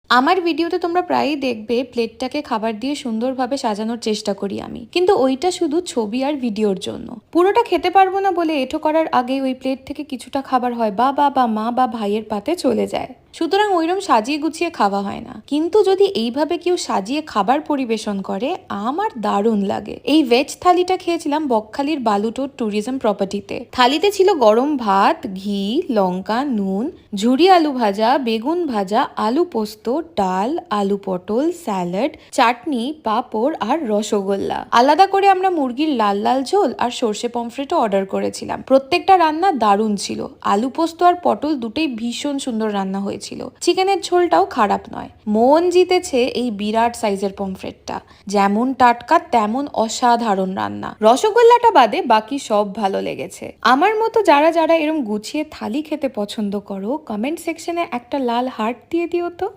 আমার ভিডিওতে তোমরা প্রায়ই দেখবে প্লেটটাকে খাবার দিয়ে সুন্দরভাবে সাজানোর চেষ্টা করি আমি, কিন্তু ওইটা শুধু ছবি আর ভিডিওর জন্য। পুরোটা খেতে পারবো না বলে এঁঠো করার আগে ওই প্লেট থেকে কিছুটা খাবার হয় বাবা বা মা বা ভাইয়ের পাতে চলে যায়। সুতরাং ওইরকম সাজিয়ে গুছিয়ে খাওয়া হয় না। কিন্তু যদি এইভাবে কেউ সাজিয়ে খাবার পরিবেশন করে আমার দারুণ লাগে। এই ভেজ থালিটা খেয়েছিলাম বকখালির বালুটোর ট্যুরিজম প্রপার্টিতে। থালিতে ছিল গরম ভাত, ঘি, লঙ্কা, নুন, ঝুরি আলু ভাজা, বেগুন ভাজা, আলু পোস্ত, ডাল, আলু পটল, স্যালাড, চাটনি, পাঁপড় আর রসগোল্লা। আলাদা করে আমরা মুরগির লাল লাল ঝোল আর সর্ষে পমফ্রেটও অর্ডার করেছিলাম। প্রত্যেকটা রান্না দারুণ ছিল। আলু পোস্ত আর পটল দুটোই ভীষণ সুন্দর রান্না হয়েছিল। চিকেনের ঝোলটাও খারাপ নয়। মন জিতেছে এই বিরাট সাইজের পমফ্রেটটা। যেমন টাটকা তেমন অসাধারণ রান্না। রসগোল্লাটা বাদে বাকি সব ভালো লেগেছে। আমার মতো যারা যারা এরম গুছিয়ে থালি খেতে পছন্দ করো, কমেন্ট সেকশনে একটা লাল হার্ট দিয়ে দিও তো।